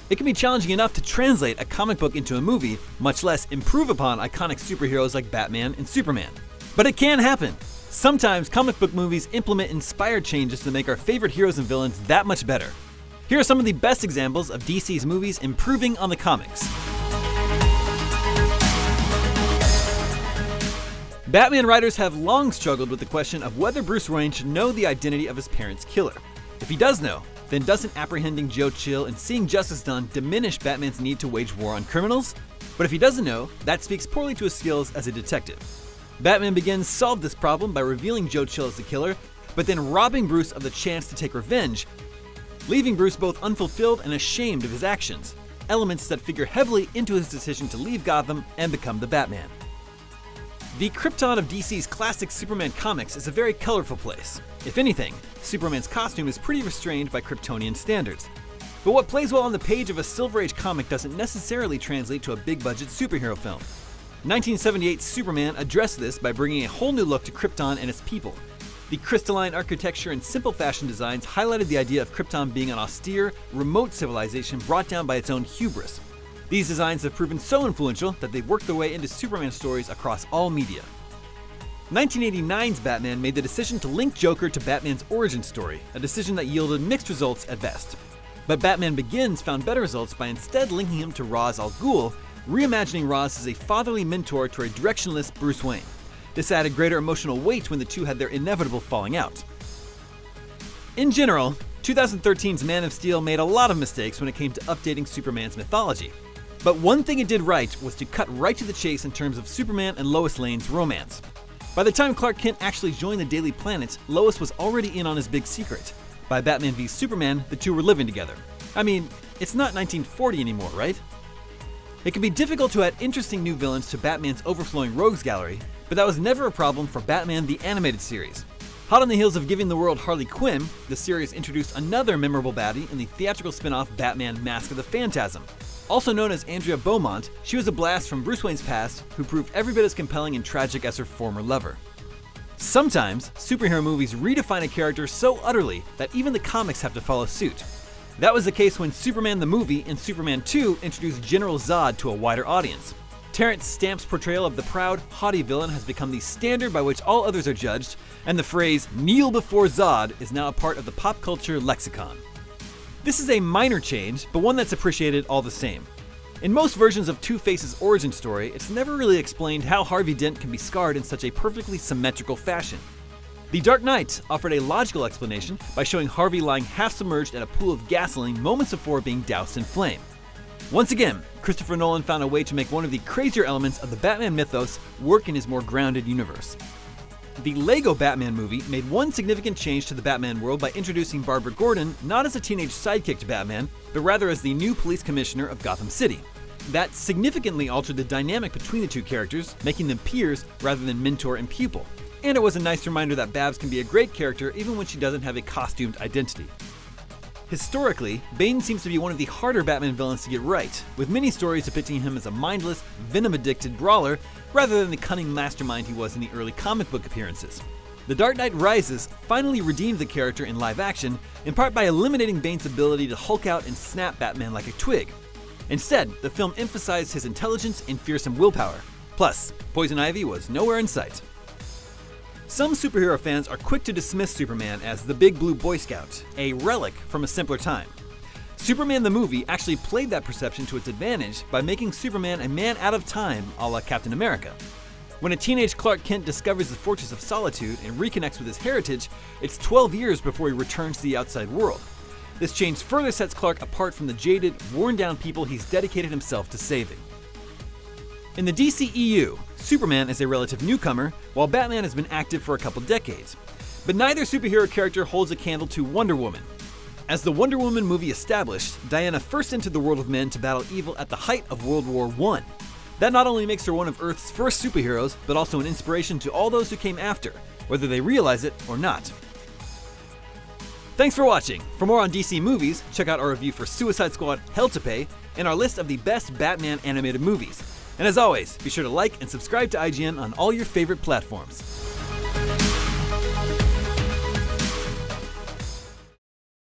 It can be challenging enough to translate a comic book into a movie, much less improve upon iconic superheroes like Batman and Superman. But it can happen. Sometimes comic book movies implement inspired changes to make our favorite heroes and villains that much better. Here are some of the best examples of DC's movies improving on the comics. Batman writers have long struggled with the question of whether Bruce Wayne should know the identity of his parents' killer. If he does know, then doesn't apprehending GHUL and seeing justice done diminish Batman's need to wage war on criminals? But if he doesn't know, that speaks poorly to his skills as a detective. Batman Begins solved this problem by revealing GHUL as the killer, but then robbing Bruce of the chance to take revenge, leaving Bruce both unfulfilled and ashamed of his actions, elements that figure heavily into his decision to leave Gotham and become the Batman. The Krypton of DC's classic Superman comics is a very colorful place. If anything, Superman's costume is pretty restrained by Kryptonian standards. But what plays well on the page of a Silver Age comic doesn't necessarily translate to a big-budget superhero film. 1978's Superman addressed this by bringing a whole new look to Krypton and its people. The crystalline architecture and simple fashion designs highlighted the idea of Krypton being an austere, remote civilization brought down by its own hubris. These designs have proven so influential that they've worked their way into Superman stories across all media. 1989's Batman made the decision to link Joker to Batman's origin story, a decision that yielded mixed results at best. But Batman Begins found better results by instead linking him to Ra's al Ghul, reimagining Ra's as a fatherly mentor to a directionless Bruce Wayne. This added greater emotional weight when the two had their inevitable falling out. In general, 2013's Man of Steel made a lot of mistakes when it came to updating Superman's mythology. But one thing it did right was to cut right to the chase in terms of Superman and Lois Lane's romance. By the time Clark Kent actually joined the Daily Planet, Lois was already in on his big secret. By Batman v Superman, the two were living together. I mean, it's not 1940 anymore, right? It can be difficult to add interesting new villains to Batman's overflowing rogues gallery, but that was never a problem for Batman the Animated Series. Hot on the heels of giving the world Harley Quinn, the series introduced another memorable baddie in the theatrical spin-off Batman Mask of the Phantasm. Also known as Andrea Beaumont, she was a blast from Bruce Wayne's past who proved every bit as compelling and tragic as her former lover. Sometimes, superhero movies redefine a character so utterly that even the comics have to follow suit. That was the case when Superman the movie and Superman 2 introduced General Zod to a wider audience. Terrence Stamp's portrayal of the proud, haughty villain has become the standard by which all others are judged, and the phrase, "kneel before Zod," is now a part of the pop culture lexicon. This is a minor change, but one that's appreciated all the same. In most versions of Two-Face's origin story, it's never really explained how Harvey Dent can be scarred in such a perfectly symmetrical fashion. The Dark Knight offered a logical explanation by showing Harvey lying half-submerged in a pool of gasoline moments before being doused in flame. Once again, Christopher Nolan found a way to make one of the crazier elements of the Batman mythos work in his more grounded universe. The Lego Batman movie made one significant change to the Batman world by introducing Barbara Gordon not as a teenage sidekick to Batman, but rather as the new police commissioner of Gotham City. That significantly altered the dynamic between the two characters, making them peers rather than mentor and pupil. And it was a nice reminder that Babs can be a great character even when she doesn't have a costumed identity. Historically, Bane seems to be one of the harder Batman villains to get right, with many stories depicting him as a mindless, venom-addicted brawler rather than the cunning mastermind he was in the early comic book appearances. The Dark Knight Rises finally redeemed the character in live action, in part by eliminating Bane's ability to Hulk out and snap Batman like a twig. Instead, the film emphasized his intelligence and fearsome willpower. Plus, Poison Ivy was nowhere in sight. Some superhero fans are quick to dismiss Superman as the Big Blue Boy Scout, a relic from a simpler time. Superman the movie actually played that perception to its advantage by making Superman a man out of time a la Captain America. When a teenage Clark Kent discovers the Fortress of Solitude and reconnects with his heritage, it's 12 years before he returns to the outside world. This change further sets Clark apart from the jaded, worn-down people he's dedicated himself to saving. In the DCEU, Superman is a relative newcomer, while Batman has been active for a couple decades. But neither superhero character holds a candle to Wonder Woman. As the Wonder Woman movie established, Diana first entered the world of men to battle evil at the height of World War I. That not only makes her one of Earth's first superheroes, but also an inspiration to all those who came after, whether they realize it or not. Thanks for watching. For more on DC movies, check out our review for Suicide Squad: Hell to Pay and our list of the best Batman animated movies. And as always, be sure to like and subscribe to IGN on all your favorite platforms.